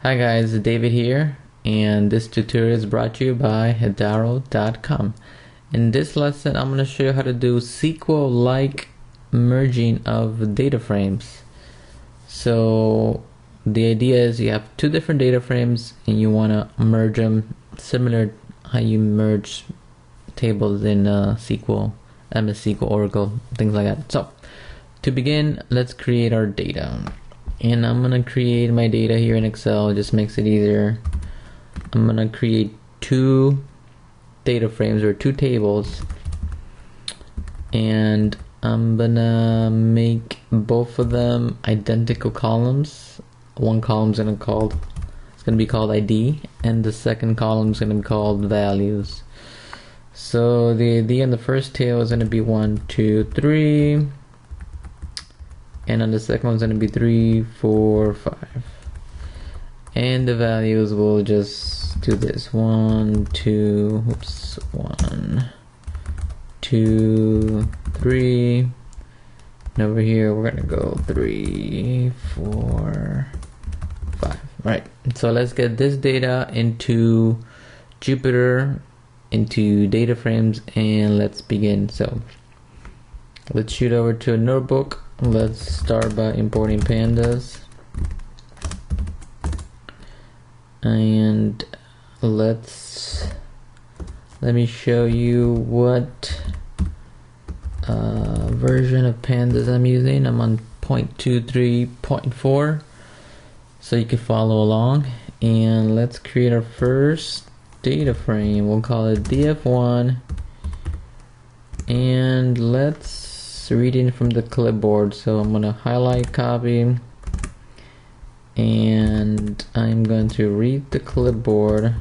Hi guys, David here, and this tutorial is brought to you by Hedaro.com. In this lesson, I'm going to show you how to do SQL-like merging of data frames. So the idea is you have two different data frames and you want to merge them, similar how you merge tables in SQL, MS SQL, Oracle, things like that. So to begin, let's create our data. And I'm gonna create my data here in Excel. It just makes it easier. I'm gonna create two data frames or two tables, and I'm gonna make both of them identical columns. One column is gonna be called ID, and the second column is gonna be called values. So the ID in the first table is gonna be 1, 2, 3. And on the second one's going to be 3, 4, 5. And the values will just do this. 1, 2, 2, 3. And over here we're going to go 3, 4, 5. Right. So let's get this data into Jupyter, into DataFrames, and let's begin. So let's shoot over to a notebook. Let's start by importing Pandas, and let me show you what version of Pandas I'm using. I'm on 0.23.4, so you can follow along. And let's create our first data frame. We'll call it df1, and let's reading from the clipboard. So I'm gonna highlight, copy, and I'm going to read the clipboard,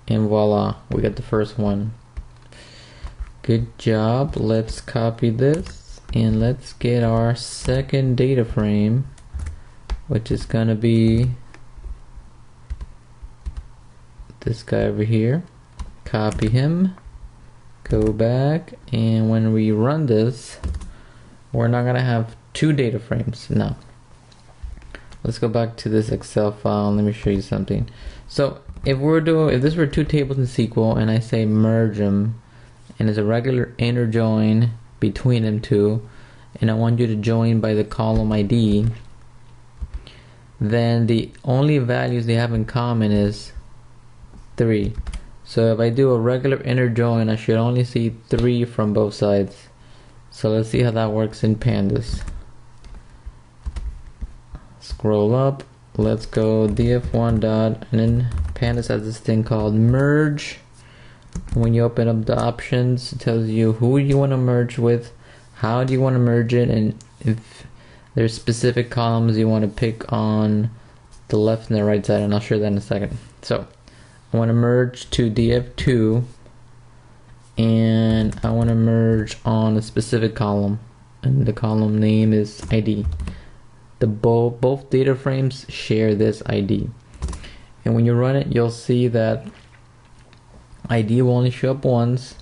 and voila, we got the first one. Good job. Let's copy this and let's get our second data frame, which is gonna be this guy over here. Copy him, go back, and when we run this, we're not gonna have two data frames now. Let's go back to this Excel file and let me show you something. So if this were two tables in SQL and I say merge them, and it's a regular inner join between them two, and I want you to join by the column ID, then the only values they have in common is 3. So if I do a regular inner join, I should only see 3 from both sides. So let's see how that works in Pandas. Scroll up, let's go df1 dot, and then Pandas has this thing called merge. When you open up the options, it tells you who you want to merge with, how do you want to merge it, and if there's specific columns you want to pick on the left and the right side, and I'll show that in a second. So I want to merge to df2, and I want to merge on a specific column, and the column name is ID. Both data frames share this ID, and when you run it, you'll see that ID will only show up once,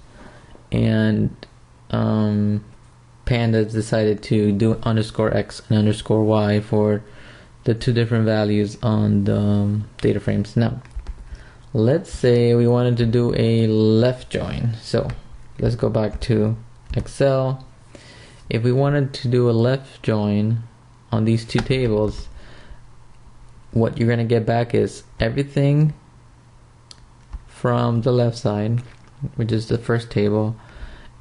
and Pandas decided to do _x and _y for the two different values on the data frames. Now let's say we wanted to do a left join. So let's go back to Excel. If we wanted to do a left join on these two tables, what you're gonna get back is everything from the left side, which is the first table,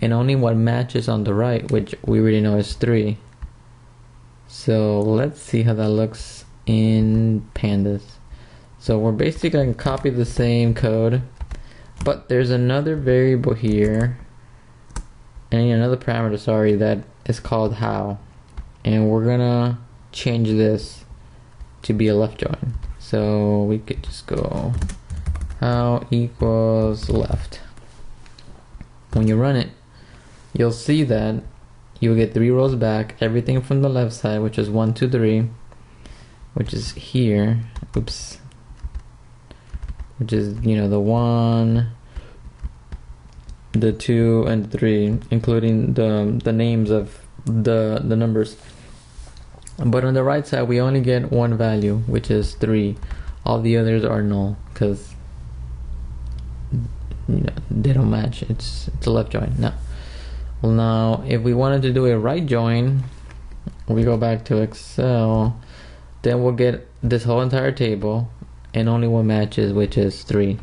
and only what matches on the right, which we already know is 3. So let's see how that looks in Pandas. So we're basically going to copy the same code, but there's another variable here, and another parameter, sorry, that is called how, and we're gonna change this to be a left join. So we could just go how equals left. When you run it, you'll see that you'll get 3 rows back, everything from the left side, which is 1, 2, 3, which is here. Oops. Which is, the 1, the 2, and the 3, including the names of the numbers. But on the right side, we only get one value, which is 3. All the others are null because they don't match. It's a left join. Now, if we wanted to do a right join, we go back to Excel, then we'll get this whole entire table and only one matches, which is 3.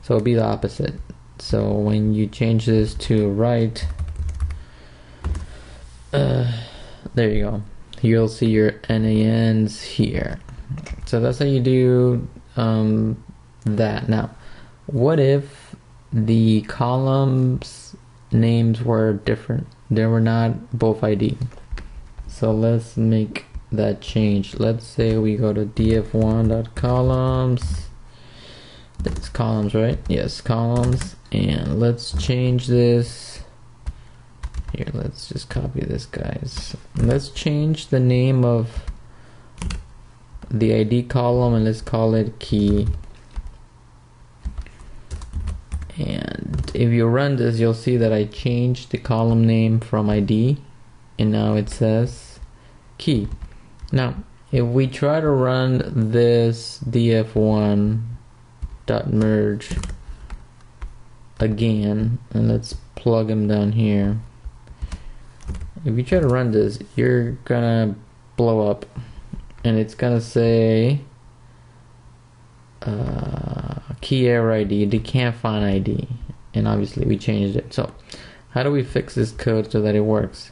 So it'll be the opposite. So when you change this to right, there you go. You'll see your NANs here. So that's how you do that. Now, what if the columns names were different? They were not both ID. So let's make that change. Let's say we go to df1.columns. That's columns, right? Yes, columns. And let's change this. Here, let's just copy this, guys. Let's change the name of the ID column and let's call it key. And if you run this, you'll see that I changed the column name from ID and now it says key. Now, if we try to run this df1.merge again, and let's plug him down here. If you try to run this, you're gonna blow up and it's gonna say key error ID, they can't find ID, and obviously we changed it. So how do we fix this code so that it works?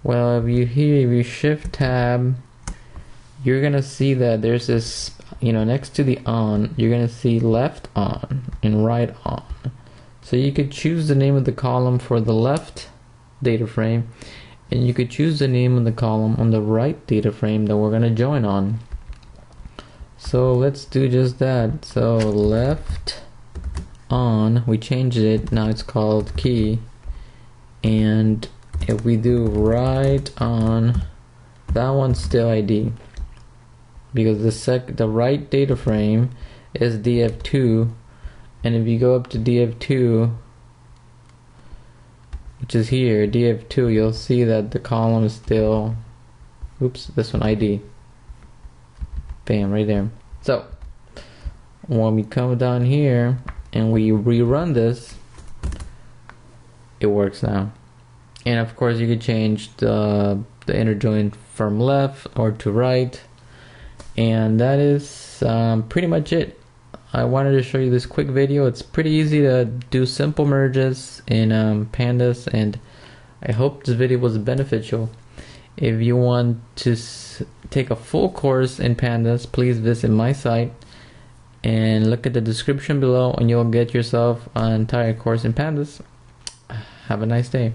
Well, if you shift tab, you're gonna see that there's this, next to the on, you're gonna see left on and right on. So you could choose the name of the column for the left data frame, and you could choose the name of the column on the right data frame that we're gonna join on. So let's do just that. So left on, we changed it, now it's called key. And if we do right on, that one's still ID, because the right data frame is df2, and if you go up to df2, which is here, df2, you'll see that the column is still, this one ID. Bam, right there. So when we come down here and we rerun this, it works now. And of course you could change the inner join from left or to right, and that is pretty much it. I wanted to show you this quick video. It's pretty easy to do simple merges in Pandas, and I hope this video was beneficial. If you want to take a full course in Pandas, please visit my site and look at the description below and you'll get yourself an entire course in Pandas. Have a nice day.